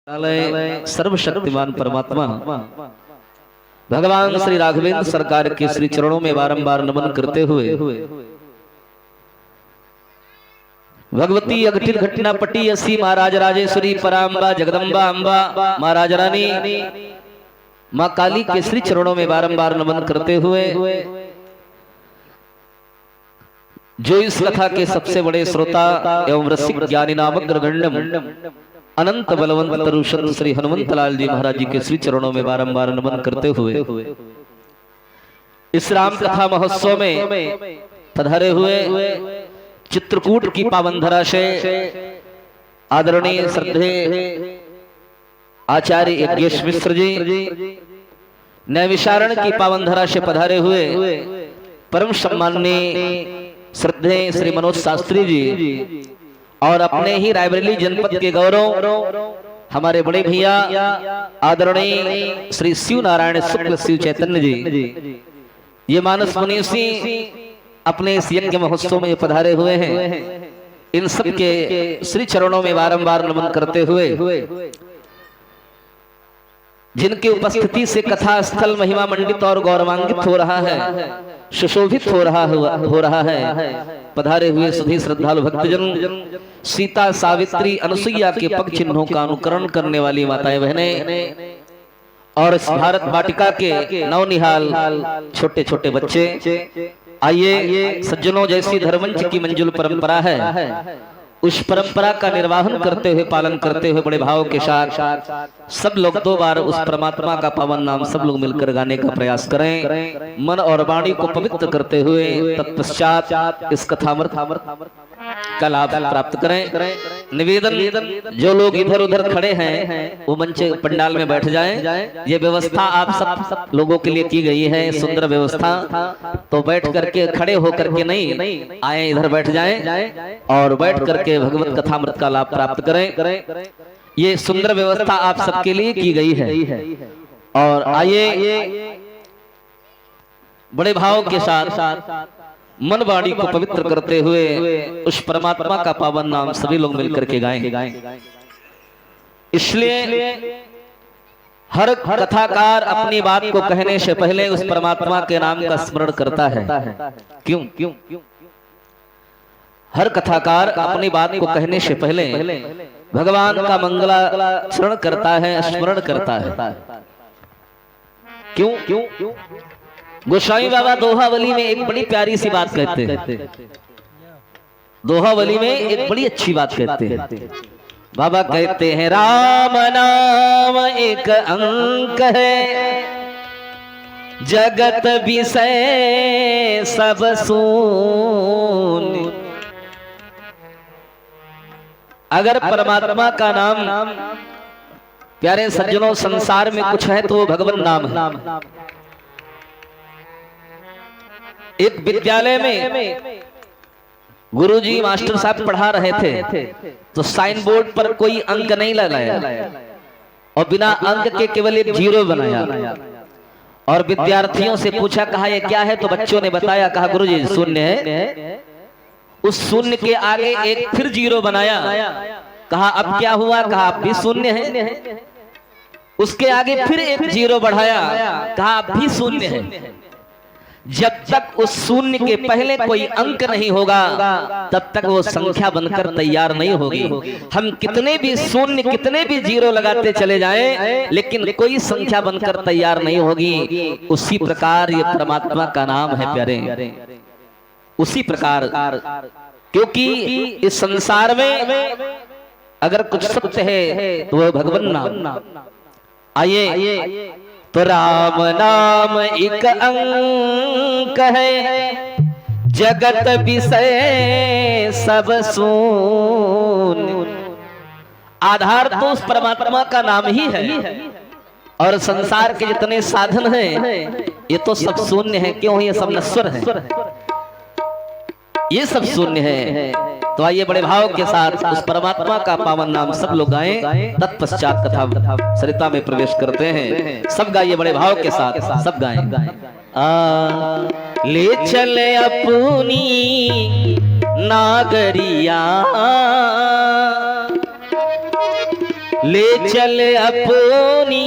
सर्वशक्तिमान परमात्मा भगवान श्री राघवेंद्र सरकार के श्री चरणों में बारंबार नमन करते हुए भगवती अघटित घटना पटी असी महाराज राजेश्वरी पराम्बा जगदम्बा अम्बा महाराज रानी माँ काली के श्री चरणों में बारंबार नमन करते हुए जो इस कथा के सबसे बड़े श्रोता एवं रसिक ज्ञानी नामक ग्रगण्यम अनंत बलवंत तरुशंत श्री हनुमंत लाल जी महाराज जी के श्री चरणों में बारंबार नमन करते हुए इस राम कथा महोत्सव में पधारे हुए चित्रकूट की पावन धरा से आदरणीय श्रद्धे आचार्य यज्ञेश मिश्र जी, नैविशारण की पावन धरा से पधारे हुए परम सम्माननीय श्रद्धे श्री मनोज शास्त्री जी और अपने ही रायबरेली जनपद के गौरव हमारे बड़े भैया आदरणीय श्री शिव नारायण शुक्ल शिव चैतन्य जी, ये मानस मुनीषी अपने इस यज्ञ महोत्सव में पधारे हुए हैं। इन सब के श्री चरणों में बारंबार नमन करते हुए जिनकी उपस्थिति से कथा स्थल महिमा मंडित और गौरवान्वित हो रहा है, सुशोभित हो रहा है, पधारे हुए सभी श्रद्धालु भक्तजन, सीता सावित्री अनुसुईया के पग चिन्हों का अनुकरण करने वाली माताएं बहनें और इस भारत वाटिका के नवनिहाल छोटे छोटे बच्चे, आइए सज्जनों, जैसी धर्मंच की मंजुल परंपरा है उस परंपरा का निर्वाहन करते हुए पालन करते हुए बड़े भाव के साथ सब लोग दो बार उस परमात्मा का पावन नाम सब लोग मिलकर गाने का प्रयास करें, मन और वाणी को पवित्र करते हुए तत्पश्चात इस कथामृत का लाभ प्राप्त करें। निवेदन, जो लोग इधर उधर खड़े हैं वो मंच पंडाल में बैठ जाएं। ये व्यवस्था आप सब लोगों के लिए की गई है, सुंदर व्यवस्था, तो बैठ करके खड़े होकर के नहीं आए, इधर बैठ जाएं और बैठ करके भगवत कथामृत का लाभ प्राप्त करें। ये सुंदर व्यवस्था आप सबके लिए की गई है। और आइए बड़े भाव के साथ मन वाणी को पवित्र करते हुए उस परमात्मा का पावन नाम सभी लोग मिलकर के गाएं। इसलिए हर कथाकार अपनी बात को कहने से पहले उस परमात्मा के नाम का स्मरण करता है। क्यों? हर कथाकार अपनी बात को कहने से पहले भगवान का मंगलाचरण करता है, स्मरण करता है। क्यों? गोसाई बाबा दोहावली में एक बड़ी प्यारी सी बात कहते हैं। दोहावली में एक बड़ी अच्छी बात कहते हैं। बाबा कहते हैं, राम नाम एक अंक है, जगत विषय सब सून। अगर परमात्मा का नाम प्यारे सज्जनों संसार में कुछ है तो वो भगवान नाम है। एक विद्यालय में गुरुजी मास्टर साहब पढ़ा रहे थे तो साइन बोर्ड पर कोई अंक नहीं लगाया और बिना अंक के केवल एक जीरो बनाया और विद्यार्थियों से पूछा, कहा ये क्या है? तो बच्चों ने बताया, कहा गुरुजी शून्य है। उस शून्य के आगे एक फिर जीरो बनाया, कहा अब क्या हुआ? कहा अब भी शून्य है। उसके आगे फिर एक जीरो बढ़ाया, कहा अब भी शून्य है। जब तक उस शून्य के पहले कोई अंक नहीं होगा तब तक वो संख्या बनकर तैयार नहीं होगी। हम कितने भी शून्य कितने भी जीरो लगाते चले जाएं, लेकिन कोई संख्या बनकर तैयार नहीं होगी। उसी प्रकार ये परमात्मा का नाम है प्यारे, उसी प्रकार, क्योंकि इस संसार में अगर कुछ सत्य है तो वह भगवान नाम। आइए, तो राम नाम एक अंक है, जगत विषय सब सून। आधार तो उस परमात्मा का नाम ही है और संसार के जितने साधन हैं ये तो सब शून्य है। क्यों? ये सब नश्वर है, ये सब शून्य है। तो आइए बड़े भाव के साथ उस परमात्मा का पावन नाम सब लोग गाएं। तत्पश्चात कथा सरिता में प्रवेश करते हैं। सब गाइए बड़े भाव के साथ, सब गाएं। ले चले अपनी नागरिया ले चल अपनी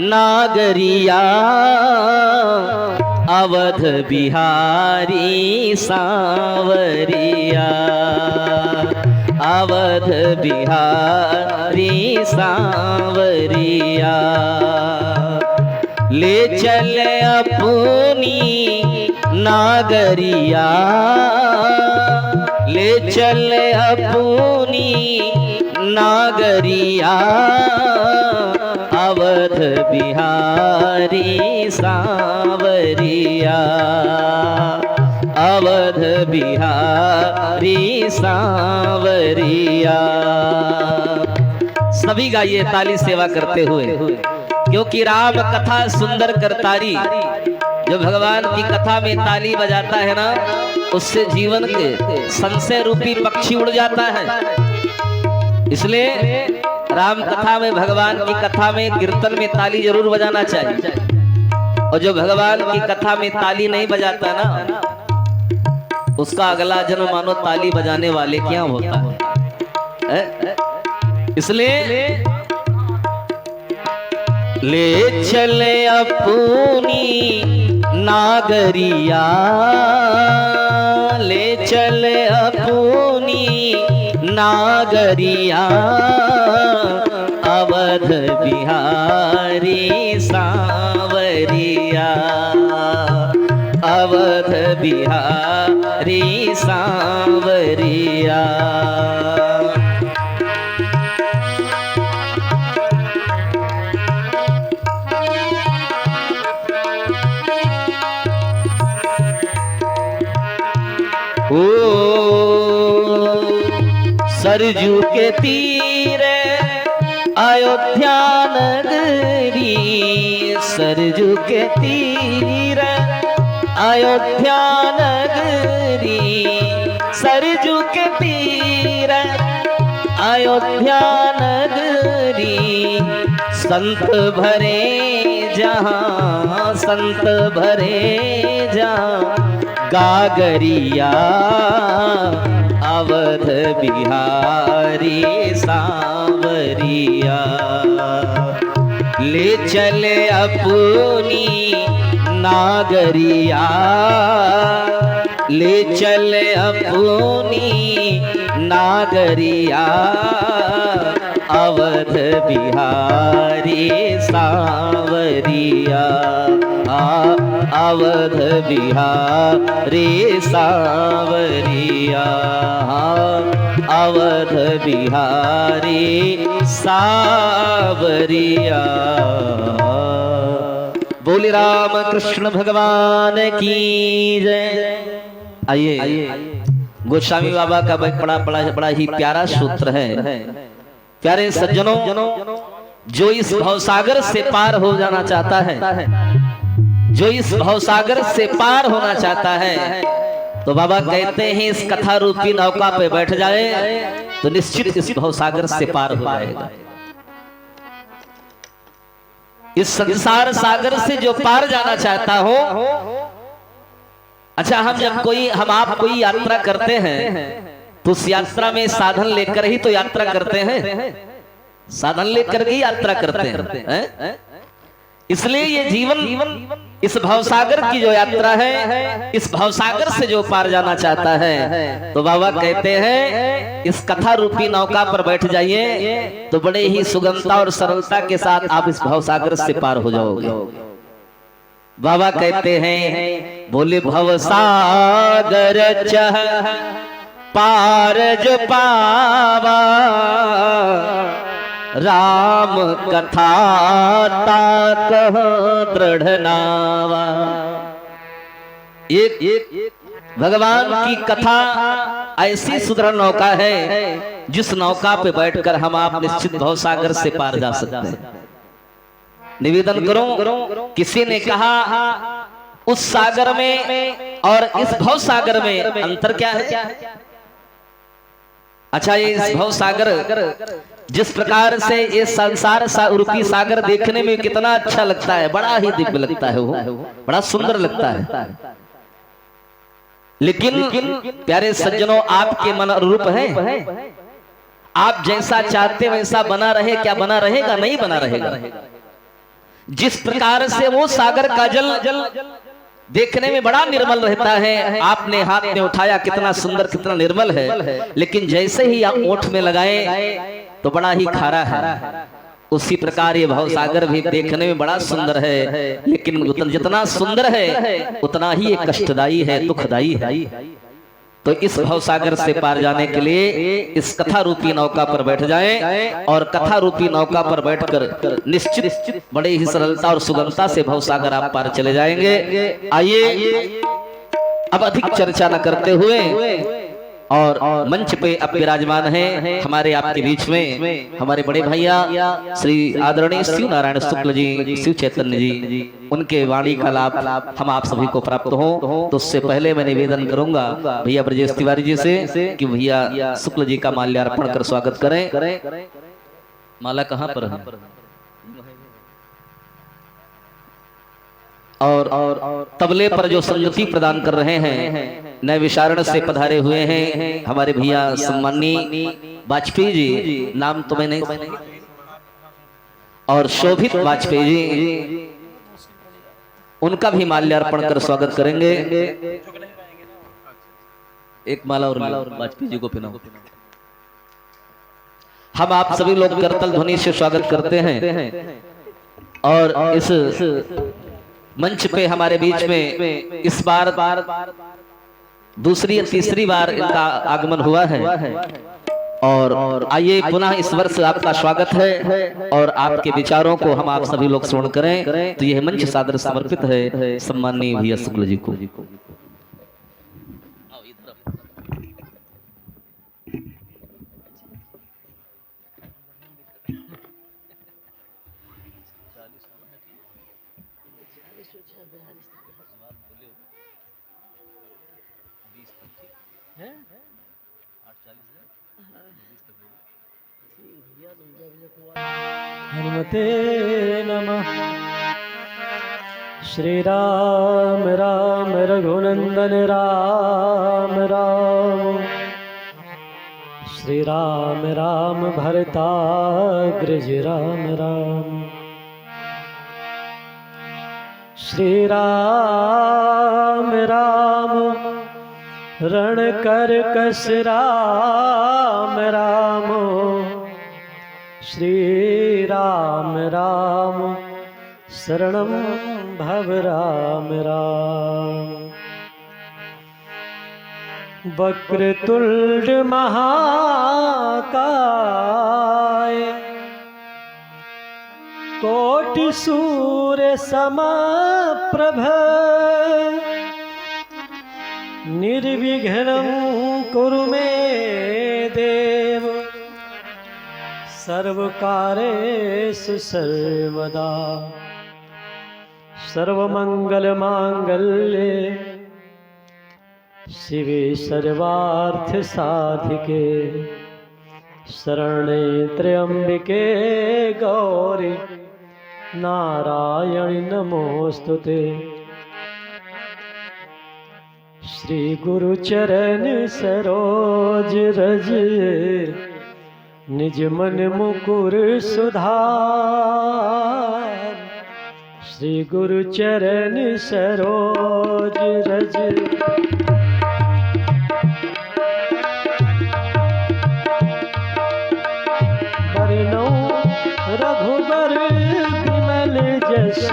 नागरिया अवध बिहारी सांवरिया, अवध बिहारी सांवरिया। ले चल अपनी नागरिया, ले चल अपनी नागरिया अवध बिहारी सांवरिया, अवध बिहारी सांवरिया। सभी गाइए ताली सेवा करते हुए, क्योंकि राम कथा सुंदर करतारी। जो भगवान की कथा में ताली बजाता है ना, उससे जीवन के संशय रूपी पक्षी उड़ जाता है। इसलिए राम कथा में, भगवान की कथा में, कीर्तन में ताली जरूर बजाना चाहिए। और जो भगवान की कथा में ताली नहीं बजाता ना, उसका अगला जन्म मानो ताली बजाने वाले क्या होता है। इसलिए ले चले अपनी नागरिया, ले चले अपनी नागरिया अवध बिहारी सांवरिया, अवध बिहारी सांवरिया। ओ सरजू के तीरे अयोध्या नगरी, सरजू के तीरे अयोध्या नगरी, सरजू के तीरे अयोध्या नगरी। संत भरे जहाँ, संत भरे जहाँ गागरिया अवध बिहारी सांवरिया। ले चले अपनी नागरिया, ले चले अपनी नागरिया अवध बिहारी सांवरिया, अवध बिहारी सांवरिया, अवध बिहारी सांवरिया। बोले राम कृष्ण भगवान की जय। आइए, गोस्वामी बाबा का बड़ा ही प्यारा सूत्र है। प्यारे सज्जनों, जो इस भवसागर से पार हो जाना चाहता है, जो इस भवसागर से पार होना चाहता है, तो बाबा कहते हैं इस कथा रूपी नौका पे बैठ जाए तो निश्चित इस भवसागर से पार हो जाएगा। इस संसार सागर से जो पार जाना चाहता हो। अच्छा, हम आप कोई यात्रा करते हैं तो उस यात्रा में साधन लेकर ही तो यात्रा करते हैं, साधन लेकर ही यात्रा करते हैं। इसलिए ये जीवन इस भवसागर की जो यात्रा है, इस भवसागर से जो पार जाना चाहता है, तो बाबा कहते हैं इस कथा रूपी नौका पर बैठ जाइए तो बड़े ही सुगमता और सरलता के साथ आप इस भवसागर से पार हो जाओगे। बाबा कहते हैं, बोले भवसागर चह पार जो पावा, राम कथा ताकह दृढ़ नावा। एक भगवान की कथा ऐसी सुदृढ़ नौका है जिस नौका पे बैठकर हम आप निश्चित भवसागर से पार जा सकते हैं। निवेदन करो, किसी ने कहा उस सागर में और इस भवसागर में अंतर क्या है? अच्छा, ये इस भवसागर जिस प्रकार से ये संसार रूपी सागर देखने में कितना अच्छा लगता है, बड़ा ही दिव्य लगता है, वो बड़ा सुंदर लगता है। लेकिन प्यारे सज्जनों, आपके मन अनुरूप है? आप जैसा चाहते वैसा बना रहे, क्या बना रहेगा? नहीं बना रहेगा। जिस प्रकार से वो सागर का जल देखने में बड़ा निर्मल रहता है, आपने हाथ में उठाया, कितना सुंदर कितना निर्मल है, लेकिन जैसे ही आप ओठ में लगाए तो बड़ा ही खारा है। उसी प्रकार ये भव सागर भी देखने में बड़ा सुंदर है, लेकिन जितना सुंदर है उतना ही ये कष्टदायी है, दुखदायी है। तो इस भव सागर से पार जाने के लिए इस कथा रूपी नौका पर बैठ जाएं, और कथा रूपी नौका पर बैठकर निश्चित बड़े ही सरलता और सुगमता से भव सागर आप पार चले जाएंगे। आइए अब अधिक चर्चा न करते हुए, और मंच पे अब विराजमान हैं हमारे आपके बीच में हमारे बड़े भैया श्री आदरणीय शिव नारायण शुक्ल जी, शिव चैतन्य जी, उनके वाणी का लाभ हम आप सभी को प्राप्त हो। तो उससे पहले मैं निवेदन करूंगा भैया ब्रजेश तिवारी जी से कि भैया शुक्ल जी का माल्यार्पण कर स्वागत करें। माला कहाँ पर है? और तबले पर जो संगति प्रदान कर रहे हैं, नए विशारण से पधारे हुए हैं हमारे भैया सम्माननीय वाजपेयी जी, नाम तो मैं नहीं, और शोभित वाजपेयी जी, उनका भी माल्यार्पण कर स्वागत करेंगे। एक माला और वाजपेयी जी को पहनाओ। हम आप सभी लोग करतल ध्वनि से स्वागत करते हैं, और इस मंच पे हमारे बीच में इस बार दूसरी या तीसरी बार इनका आगमन हुआ है, और आइए पुनः इस वर्ष आपका स्वागत है, और आपके विचारों को हम आप सभी लोग श्रवण करें। तो यह मंच सादर समर्पित है सम्माननीय भैया शुक्ल जी को। हनुमते नमः। श्री राम राम रघुनंदन राम राम, श्री राम राम भरताग्रज राम राम, श्री राम राम रण कर कस राम राम, श्री राम राम शरणं भव राम राम। वक्रतुंड महाकाय, कोटि सूर्य समप्रभ, निर्विघ्नं कुरु मे देव, सर्वकारेषु सर्वदा। सर्वमंगलमांगल्ये शिवे सर्वार्थसाधिके, शरणे त्र्यंबिके गौरी नारायणि नमोस्तुते। श्री गुरु चरण सरोज रज, निज मन मुकुर सुधार। श्री गुरु चरण सरोज रज, बरनौ रघुबर विमल जस,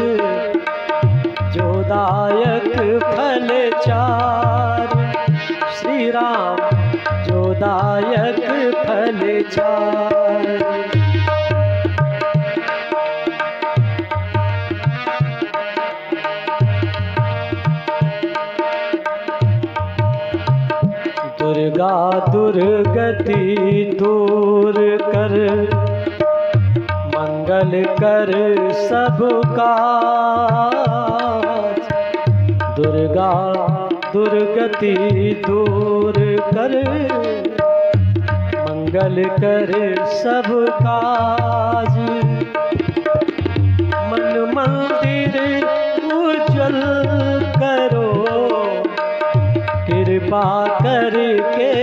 जो दायक फल चार। श्री राम जो दायक फल चार। दुर्गा दुर्गति दूर कर, मंगल कर सबका। दुर्गा दुर्गति दूर कर, मंगल कर सब काज। मन मंदिर उज्जवल करो, कृपा करके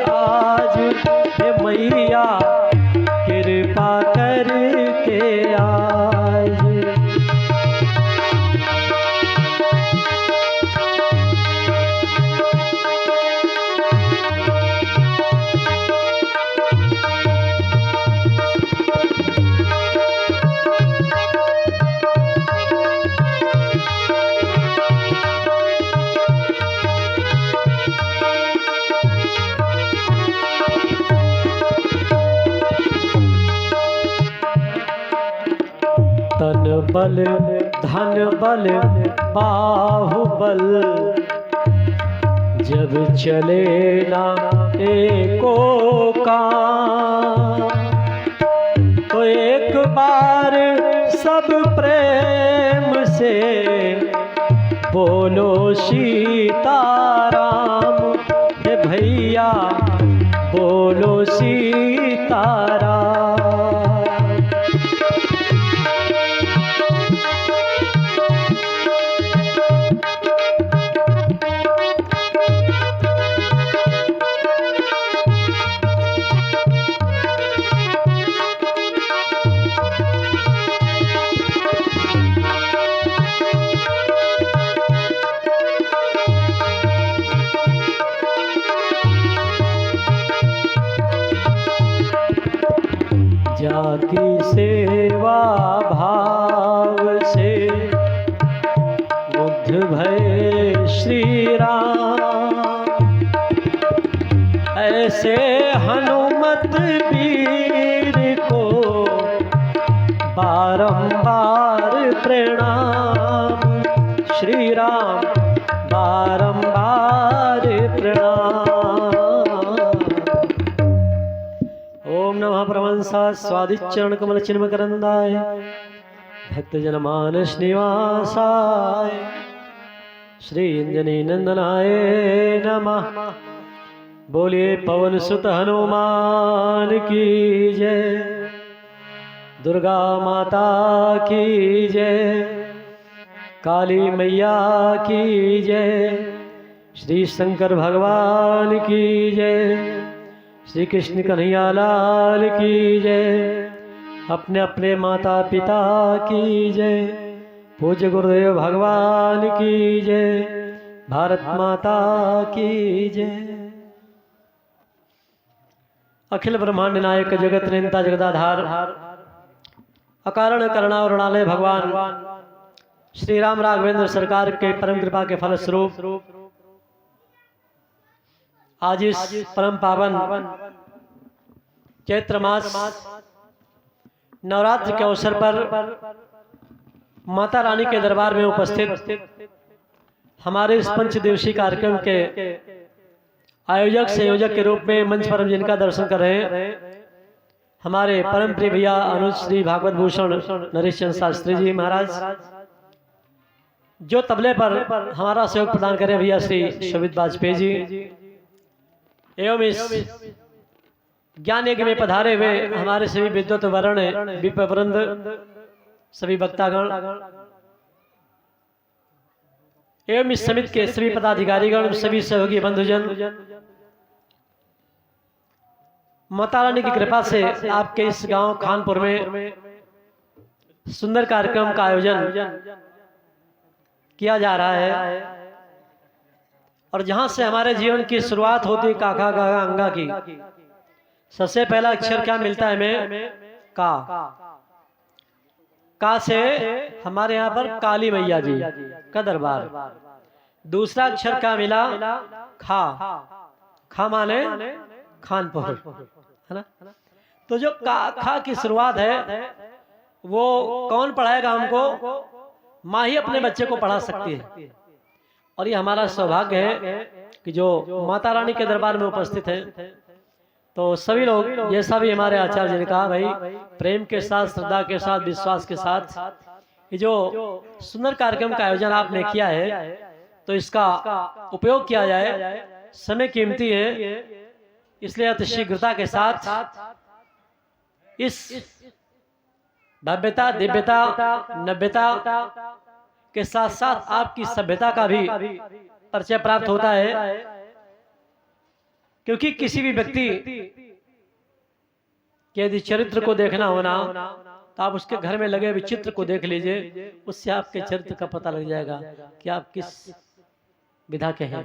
आज। हे मैया तन बल धन बल बाहुबल, जब चले ना एको काम, तो एक बार सब प्रेम से बोलो सीताराम। हे भैया बोलो सीताराम। जाकी सेवा भाव से मुग्ध भये श्री राम, ऐसे हनुमत वीर को बारंबार प्रणाम। श्री राम बारंबार प्रणाम। ओम नमः परमहंसाय स्वादिचरण कमल चिन्म करंदाय, भक्त जन मानस निवासाय, श्री अंजनी नंदनाय नमः। बोलिए पवन सुत हनुमान की जय, दुर्गा माता की जय, काली मैया की जय, श्री शंकर भगवान की जय, श्री कृष्ण कन्हैया लाल की जय, अपने अपने माता पिता की जय, पूज्य गुरुदेव भगवान की जय, भारत माता की जय। अखिल ब्रह्मांड नायक जगत नियंता जगदाधार, अकारण करुणावरुणालय भगवान श्री राम राघवेंद्र सरकार के परम कृपा के फलस्वरूप आज इस परम पावन चैत्र मास नवरात्र के अवसर पर माता रानी के दरबार में उपस्थित हमारे इस पंच दिवसीय कार्यक्रम के आयोजक संयोजक के रूप में मंच पर जिनका दर्शन कर रहे हैं हमारे परम प्रिय भैया अनुज श्री भागवत भूषण नरेश चंद्र शास्त्री जी महाराज, जो तबले पर हमारा सहयोग प्रदान करें भैया श्री शोभित वाजपेयी जी, एवं इस ज्ञान यज्ञ में पधारे हुए हमारे सभी विद्वत वर्ण विप्रवृंद, सभी वक्तागण एवं इस समिति के सभी पदाधिकारीगण, सभी सहयोगी बंधुजन, माता रानी की कृपा से आपके इस गांव खानपुर में सुंदर कार्यक्रम का आयोजन किया जा रहा है। और जहां से हमारे जीवन की शुरुआत होती है काका गागा अंगा की, सबसे पहला अक्षर क्या मिलता है हमें? का से हमारे यहाँ पर काली मैया जी का दरबार। दूसरा अक्षर क्या मिला? खा माने खानपुर, है ना। तो जो खा की शुरुआत है वो कौन पढ़ाएगा हमको? माँ ही अपने बच्चे को पढ़ा सकती है। और ये हमारा सौभाग्य है कि जो माता रानी के दरबार में उपस्थित हैं, तो सभी लोग जैसा भी हमारे आचार्य जी ने कहा, भाई प्रेम के साथ, श्रद्धा के साथ, विश्वास के साथ ये जो सुंदर कार्यक्रम का आयोजन आपने किया है, तो इसका उपयोग किया जाए। समय कीमती है, इसलिए अति शीघ्रता के साथ इस भव्यता, दिव्यता, नव्यता के साथ साथ आपकी सभ्यता का भी परिचय प्राप्त होता है। क्योंकि किसी भी व्यक्ति के यदि चरित्र को देखना होना, तो आप उसके घर में लगे हुए चित्र को देख लीजिए, उससे आपके चरित्र का पता लग जाएगा कि आप किस विधा के हैं।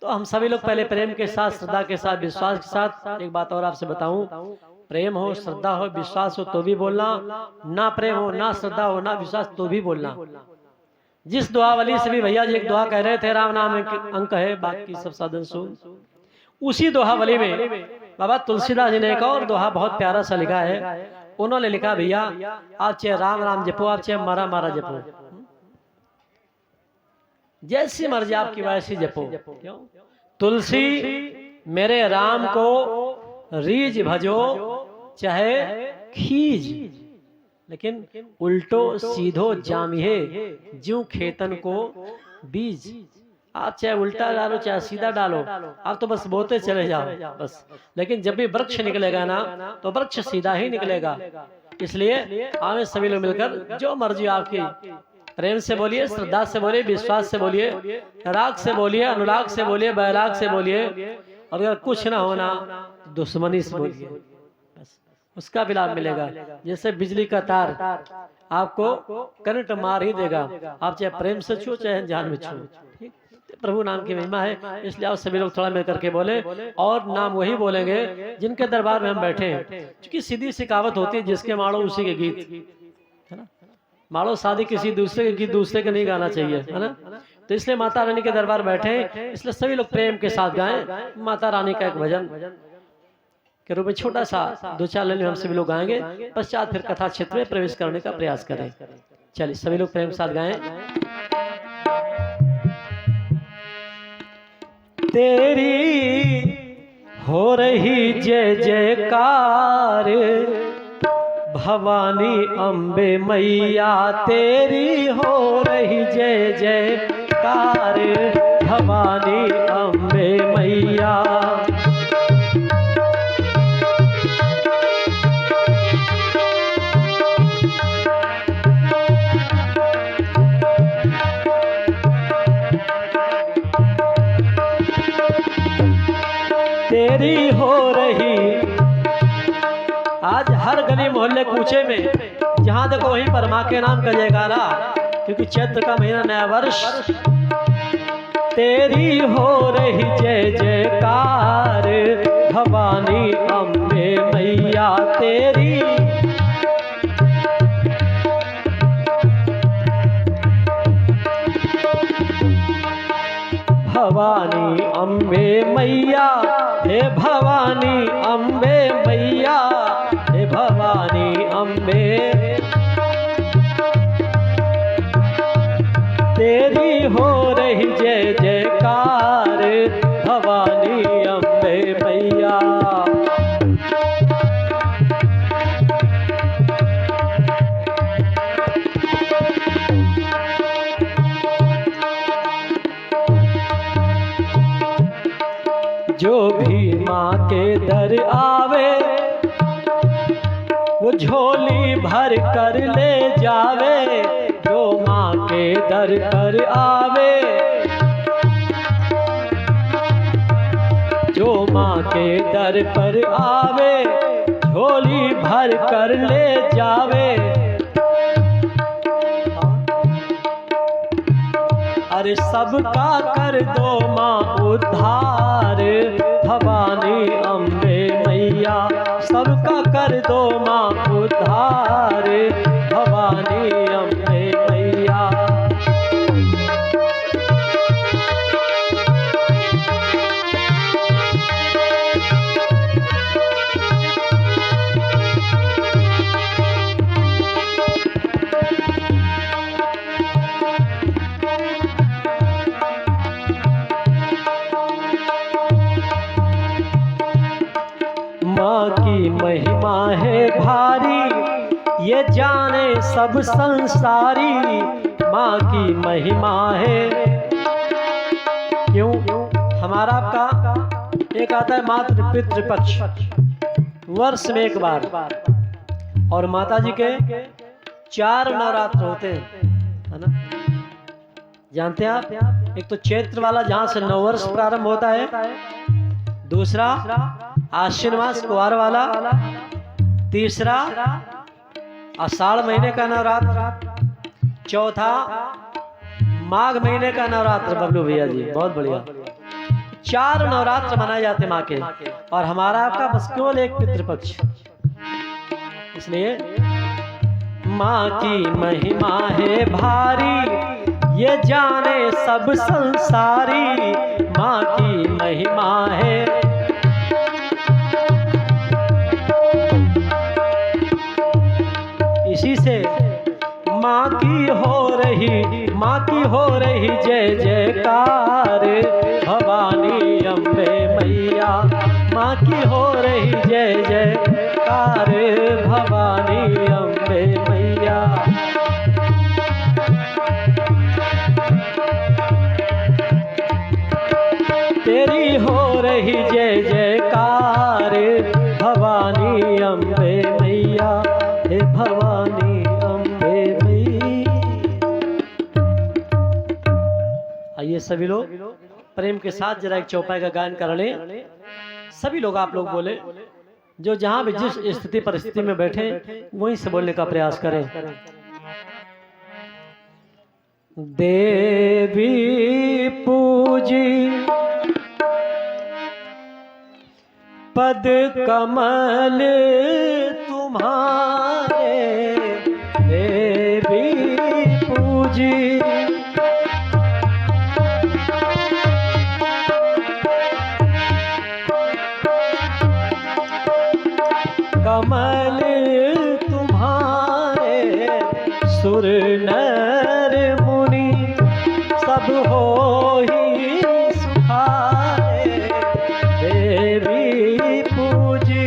तो हम सभी लोग पहले प्रेम के साथ, श्रद्धा के साथ, विश्वास के साथ, एक बात और आपसे बताऊं, प्रेम हो, श्रद्धा हो, विश्वास हो तो भी बोलना, ना प्रेम हो, ना श्रद्धा हो, ना विश्वास तो भी बोलना। जिस दुआवली से भी भैया जी एक दुआ कह रहे थे, राम नाम अंक है बाकी सब साधन सुन, उसी दोहावली में बाबा तुलसीदास जी ने एक और दोहा बहुत प्यारा सा लिखा है, उन्होंने लिखा भैया आप चाहे राम राम जपो, आप चाहे मारा मारा जपो, जैसी मर्जी आपकी वैसी जपो। क्यों? तुलसी मेरे राम को रीज भजो चाहे खीज, लेकिन उल्टो सीधो जामिहे ज्यों खेतन को बीज। आप चाहे उल्टा डालो चाहे सीधा डालो, आप तो बस बोते चले जाओ बस, लेकिन जब भी वृक्ष निकलेगा ना तो वृक्ष सीधा ही निकलेगा। इसलिए आवे सभी लोग मिलकर जो मर्जी आपकी, प्रेम से बोलिए, श्रद्धा से बोलिए, विश्वास से बोलिए, राग से बोलिए, अनुराग से बोलिए, बैराग से बोलिए, और अगर कुछ ना होना दुश्मनी से बोलिए, बस उसका भी लाभ मिलेगा। जैसे बिजली का तार आपको करंट मार ही देगा, आप चाहे प्रेम से छू चाहे जान में छू। ठीक, प्रभु नाम की महिमा है, इसलिए आप सभी लोग थोड़ा मिल करके बोले, और नाम वही बोलेंगे जिनके दरबार में हम बैठे हैं। क्योंकि सीधी सी कहावत होती है, जिसके माड़ो उसी के गीत, है ना। माड़ो शादी किसी दूसरे के गीत दूसरे के नहीं गाना चाहिए, है ना। तो इसलिए माता रानी के दरबार बैठे हैं, इसलिए सभी लोग प्रेम के साथ गाएं माता रानी का एक भजन के रूप में, छोटा सा 2-4 लाइन हम सभी लोग गाएंगे, पश्चात फिर कथा क्षेत्र में प्रवेश करने का प्रयास करें। चलिए सभी लोग प्रेम के साथ गाएं। तेरी हो रही जय जयकार भवानी अम्बे मैया, तेरी हो रही जय जयकार भवानी अम्बे मैया। तेरी हो रही, आज हर गली मोहल्ले कूचे में जहां देखो वहीं पर माँ के नाम का जयकारा, क्योंकि चैत्र का महीना नया वर्ष। तेरी हो रही जय जयकार भवानी अम्बे मैया, तेरी भवानी अम्बे मैया, हे भवानी अम्बे मैया, हे भवानी अम्बे। तेरी हो रही जय जयकार भवानी अम्बे मैया। जो भी माँ के दर आवे वो झोली भर कर ले जावे, जो माँ के दर पर आवे, जो माँ के दर पर आवे झोली भर कर ले जावे। अरे सबका कर दो माँ उद्धार भवानी अम्बे मैया, सबका कर दो माँ उद्धार भवानी अम्बे मैया। माँ की महिमा है भारी ये जाने सब संसारी, माँ की महिमा है। क्यों? हमारा आपका एक आता है मातृ पितृपक्ष, वर्ष में एक बार, और माता जी के 4 नवरात्र होते हैं, है ना। जानते हैं आप, एक तो चैत्र वाला जहां से नववर्ष प्रारंभ होता है, दूसरा आश्विन मास कुवार वाला, तीसरा आषाढ़ महीने का नवरात्र, चौथा माघ महीने का नवरात्र। बबलू भैया जी बहुत बढ़िया, 4 नवरात्र मनाए जाते माँ के, और हमारा आपका बस केवल एक पितृपक्ष। इसलिए माँ की महिमा है भारी ये जाने सब संसारी, माँ की महिमा है। इसी से माँ की हो रही जय जयकार, भवानी अम्बे मैया। माँ की हो रही जय जयकार, भवानी अम्बे मैया। तेरी हो रही जय जयकार, भवानी अम्बे मैया, हे भवानी अम्बे मैया। आइए सभी लोग प्रेम के साथ जरा एक चौपाई का गायन कर लें। सभी लोग, आप लोग बोले, जो जहां भी जिस स्थिति परिस्थिति में बैठे वहीं से बोलने का प्रयास करें। देवी पूजी पद कमल तुम्हारे, देवी पूजी कमल तुम्हारे, सुर नर मुनि सब हो ही सुखाए, देवी पूजी।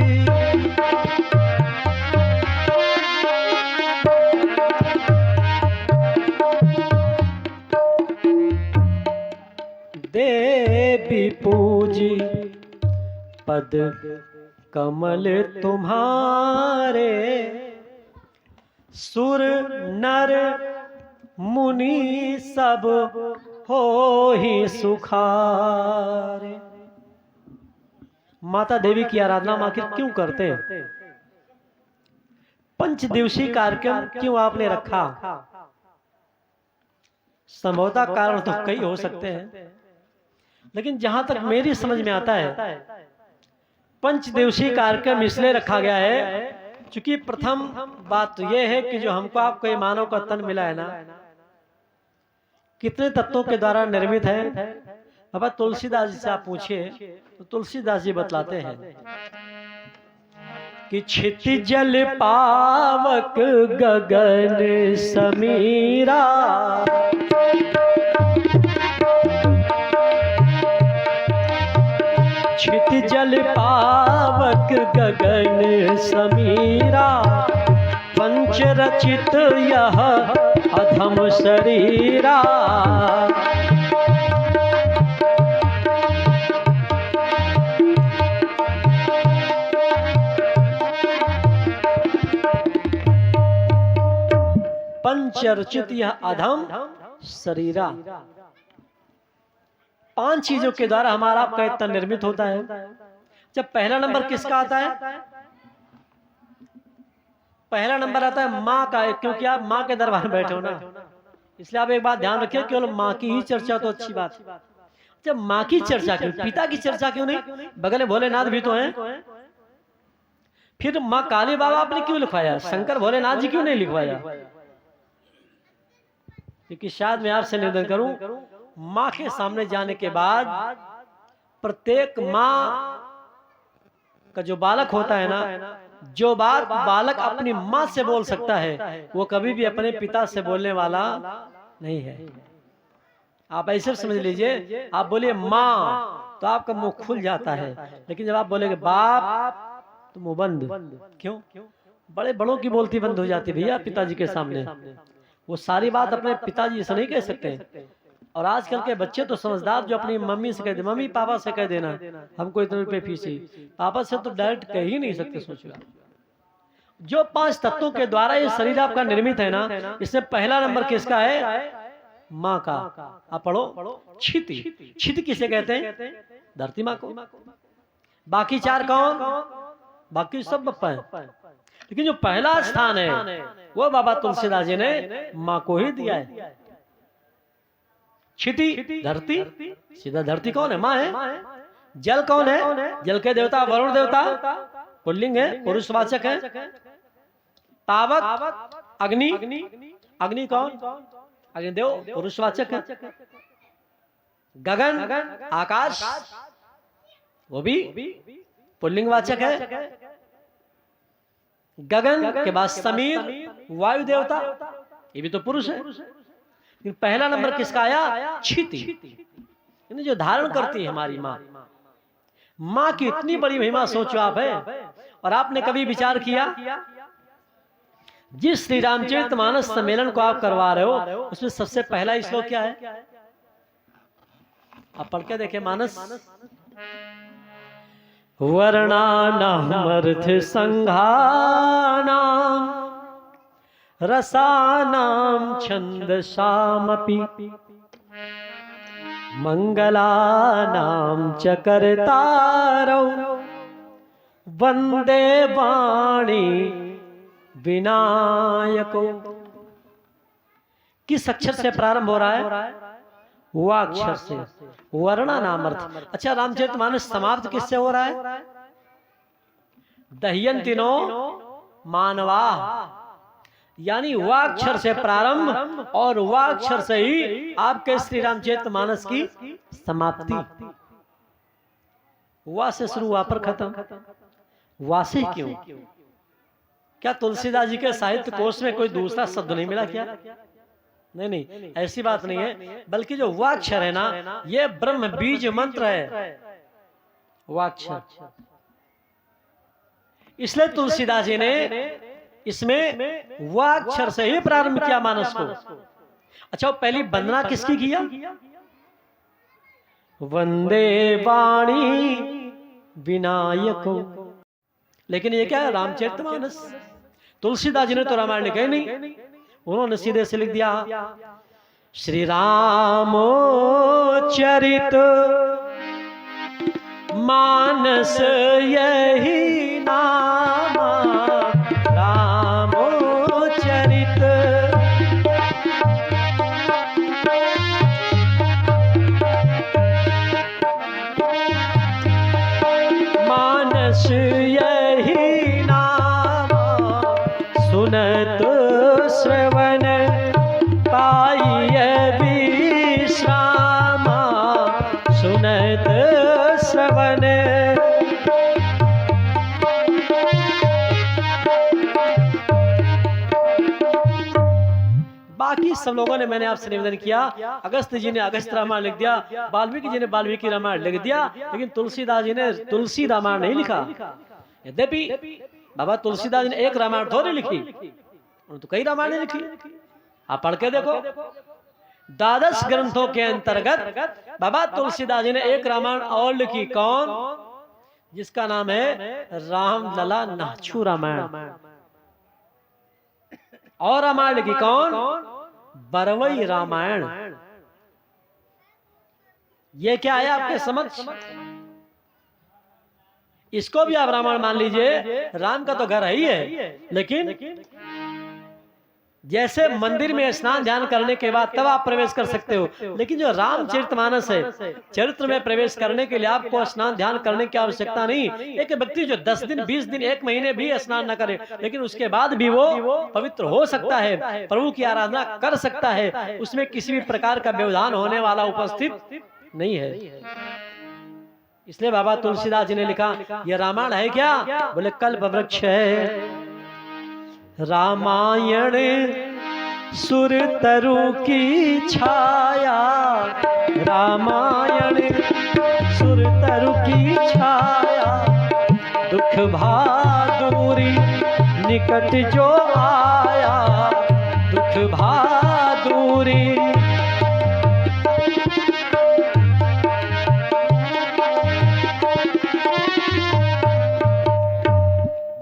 देवी पूजी पद कमल तुम्हारे, सुर नर मुनि सब हो ही सुखारे। माता देवी की आराधना आखिर क्यों करते हैं? पंचदिवसीय कार्यक्रम क्यों आपने रखा? संभवतः कारण तो कई हो सकते हैं, लेकिन जहां तक मेरी समझ में आता है, पंचदिवसीय कार्यक्रम इसलिए रखा गया है क्योंकि प्रथम बात तो यह है कि जो हमको आपको ये मानव का तन मिला है ना, कितने तत्वों के द्वारा निर्मित है। अब तुलसीदास जी से आप पूछिए तो तुलसीदास जी बतलाते हैं कि क्षितिजल पावक गगन समीरा, क्षितिजल पावक गगन समीरा, पंच रचित यह अधम शरीरा। पंच रचित यह अधम शरीरा। पांच चीजों के द्वारा हमारा आपका इतना निर्मित होता है। जब पहला नंबर किसका आता है? पहला नंबर आता है माँ का, क्योंकि आप माँ के दरबार में बैठे हो ना, इसलिए आप एक बात ध्यान रखिए, केवल माँ की ही चर्चा तो अच्छी बात। जब माँ की चर्चा क्यों, पिता की चर्चा क्यों नहीं? बगल में भोलेनाथ भी तो हैं। फिर माँ काली बाबा आपने क्यों लिखवाया? शंकर भोलेनाथ जी क्यों नहीं लिखवाया? क्योंकि शायद मैं आपसे निवेदन करूं, माँ के सामने जाने के बाद प्रत्येक माँ का जो बालक होता है ना, जो बात बालक अपनी माँ से बोल सकता है वो कभी भी अपने पिता से बोलने वाला नहीं है। आप ऐसे समझ लीजिए, आप बोलिए माँ तो आपका मुंह खुल जाता है, लेकिन जब आप बोलेंगे बाप तो मुंह बंद। क्यों? बड़े बड़ों की बोलती बंद हो जाती भैया पिताजी के सामने। वो सारी बात अपने पिताजी से नहीं कह सकते। और आजकल के बच्चे तो समझदार, जो अपनी मम्मी से कह दे, मम्मी पापा से कह देना हमको इतने रुपए फीस ही, पापा से तो डायरेक्ट कह ही नहीं सकते। सोचिए, जो पांच तत्वों के द्वारा ये शरीर आपका निर्मित है ना, इसमें पहला नंबर किसका है? माँ का। आप पढ़ो, क्षिति। क्षिति किसे कहते हैं? धरती माँ को। बाकी चार कौन? बाकी सब बप्पा है, लेकिन जो पहला स्थान है वो बाबा तुलसीदास जी ने माँ को ही दिया है। क्षिति धरती, सीधा धरती कौन है? माँ है। जल कौन है? जल के देवता वरुण देवता, पुल्लिंग है, पुरुषवाचक है। पावक अग्नि, अग्नि कौन? अग्निदेव, पुरुषवाचक है। गगन आकाश, वो भी पुल्लिंगवाचक है। गगन के बाद समीर, वायु देवता, ये भी तो पुरुष है। लेकिन पहला नंबर किसका आया? क्षिति, यानी जो धारण करती है हमारी माँ। माँ की इतनी बड़ी महिमा सोचो आप है। और आपने कभी विचार किया, जिस श्री रामचरितमानस सम्मेलन को आप करवा रहे हो उसमें सबसे पहला श्लोक क्या है? आप पढ़ के देखे मानस। वर्णानामर्थ संघानाम रसानाम छंदसामपि मंगलानाम च कर्तारौ वंदे वाणी विनायको। किस अक्षर से प्रारंभ हो रहा है? वाक्षर से। वर्णा नाम अर्थ। अच्छा, रामचरितमानस समाप्त किससे हो रहा है? दह्यन्तिनो मानवा, यानी वाक्षर से प्रारंभ और वाक्षर से ही आपके श्री रामचरितमानस की समाप्ति। वा से शुरू, वा पर खत्म। वा से क्यों? क्या तुलसीदास जी के साहित्य कोश में कोई दूसरा शब्द नहीं मिला क्या? नहीं नहीं, ऐसी बात नहीं है। बल्कि जो वाक्षर है ना, ये ब्रह्म बीज मंत्र है वाक्षर। इसलिए तुलसीदास जी ने इसमें वाक्षर से ही प्रारंभ किया मानस को। अच्छा, पहली वंदना किसकी किया? वंदे वाणी विनायको। लेकिन ये क्या है? रामचरितमानस। तुलसीदास जी ने तो रामायण लिखा ही नहीं, उन्होंने सीधे से लिख दिया श्री रामो चरित मानस यही नामा, रामो चरित मानस यही नामा, सुनत श्रवण पाइय विश्रामा, सुनत श्रवण। बाकी सब लोगों ने, मैंने आपसे निवेदन किया, अगस्त जी ने अगस्त रामायण लिख दिया, वाल्मीकि जी ने वाल्मीकि रामायण लिख दिया, लेकिन तुलसीदास जी ने तुलसी रामायण नहीं लिखा। यद्यपि बाबा तुलसीदास जी ने एक रामायण थोड़ी लिखी, उन्होंने तो कई रामायण लिखी। आप पढ़ के देखो, 12 ग्रंथों के अंतर्गत बाबा तुलसीदास जी ने एक रामायण और लिखी। कौन? जिसका नाम है रामलला नाछू रामायण। और रामायण लिखी कौन? बरवई रामायण। ये क्या है आपके समक्ष? इसको भी आप रामायण मान लीजिए। राम का तो घर ही है, लेकिन जैसे मंदिर में स्नान ध्यान करने के बाद तब आप प्रवेश कर सकते हो, लेकिन जो रामचरितमानस है, चरित्र में प्रवेश करने के लिए आपको स्नान ध्यान करने की आवश्यकता नहीं। एक व्यक्ति जो 10 दिन 20 दिन 1 महीने भी स्नान न करे, लेकिन उसके बाद भी वो पवित्र हो सकता है, प्रभु की आराधना कर सकता है, उसमें किसी भी प्रकार का व्यवधान होने वाला उपस्थित नहीं है। इसलिए बाबा तुलसीदास जी ने लिखा, यह रामायण है क्या? बोले कल्प वृक्ष है। रामायण सुर तरु की छाया, रामायण सुर तरु की छाया, दुख भादुरी निकट जो आया, दुख भादुरी।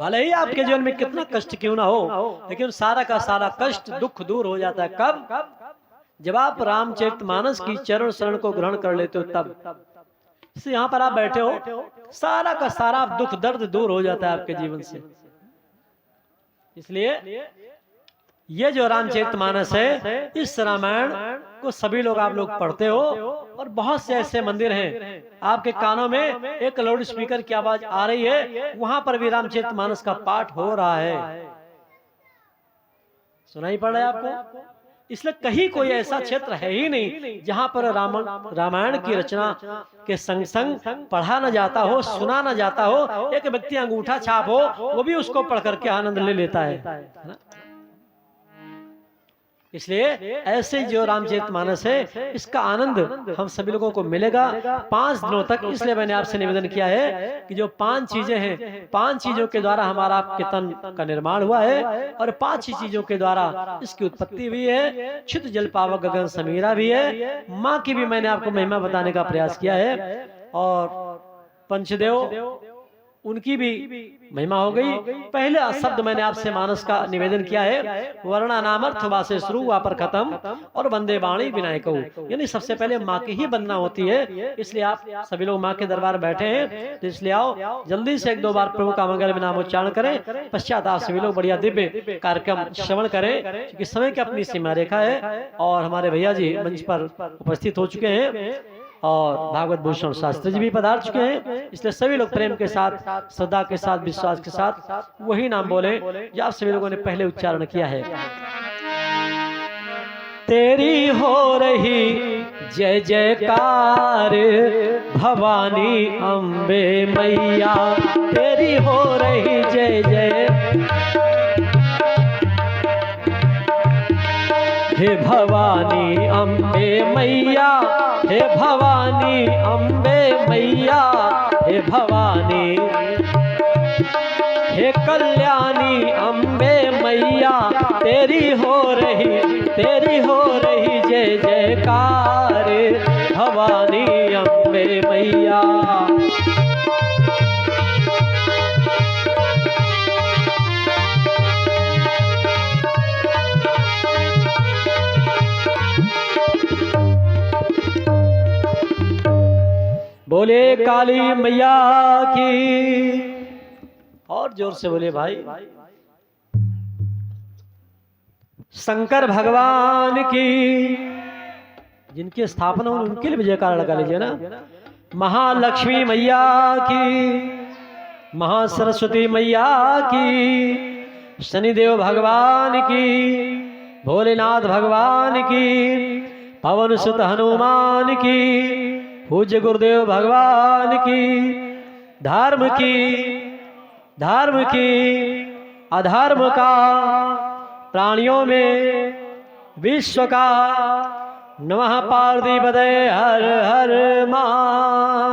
भले ही आपके जीवन में कितना कष्ट क्यों ना हो, लेकिन सारा का सारा कष्ट दुख दूर हो जाता है। कब? जब आप रामचरितमानस की चरण शरण को ग्रहण कर लेते हो तब। इससे यहाँ पर आप बैठे हो, सारा का सारा दुख दर्द दूर हो जाता है आपके जीवन से। इसलिए ये जो रामचरितमानस है, इस रामायण को सभी लोग आप लोग पढ़ते हो, और बहुत से ऐसे मंदिर हैं आपके कानों में एक लाउड स्पीकर की आवाज आ रही है, वहां पर भी रामचरितमानस का पाठ हो रहा है, सुनाई पड़ रहा है आपको। इसलिए कहीं कोई ऐसा क्षेत्र है ही नहीं जहां पर रामायण की रचना के संग संग पढ़ा न जाता हो, सुना न जाता हो। एक व्यक्ति अंगूठा छाप हो, वो भी उसको पढ़ करके आनंद ले लेता है ना? इसलिए ऐसे जो रामचरितमानस है इसका आनंद हम सभी लोगों को मिलेगा 5 दिनों तक। इसलिए मैंने आपसे निवेदन किया है कि जो 5 चीजें हैं, 5 चीजों के द्वारा हमारा आपके तन का निर्माण हुआ है और 5 ही चीजों के द्वारा इसकी उत्पत्ति भी है। क्षुत जल पावक गगन समीरा भी है। माँ की भी मैंने आपको महिमा बताने का प्रयास किया है और पंचदेव उनकी भी महिमा हो गई। पहले शब्द मैंने आपसे मानस का निवेदन किया है, वर्णा नामर्थ वासे शुरू वापर खत्म और वंदे वाणी विनायक, यानी सबसे पहले माँ की ही वंदना होती है। इसलिए आप सभी लोग माँ के दरबार बैठे हैं तो इसलिए आओ जल्दी से 1-2 बार प्रभु का मंगल नाम उच्चारण करें, पश्चात आप सभी लोग बढ़िया दिव्य कार्यक्रम श्रवण करें, क्योंकि समय की अपनी सीमा रेखा है और हमारे भैया जी मंच पर उपस्थित हो चुके हैं और भागवत भूषण शास्त्री जी भी पधार चुके हैं। इसलिए सभी लोग प्रेम के साथ, श्रद्धा के साथ, विश्वास के साथ वही नाम बोले जो आप सभी लोगों ने पहले उच्चारण किया है। तेरी हो रही जय जयकार भवानी अम्बे मैया, तेरी हो रही जय जय हे भवानी अम्बे मैया, हे भवानी अम्बे मैया, हे भवानी हे कल्याणी अम्बे मैया, तेरी हो रही जय जयकार भवानी अम्बे मैया। बोले काली मैया की, और जोर से बोले भाई। शंकर भगवान की, जिनकी स्थापना उनके लिए विजयकार लगा लीजिए ना। महालक्ष्मी मैया की, महासरस्वती मैया की, शनिदेव भगवान की, भोलेनाथ भगवान की, पवन सुत हनुमान की, पूज्य गुरुदेव भगवान की, धर्म की अधर्म का, प्राणियों में विश्व का, नमः पार्वती पते हर हर महादेव।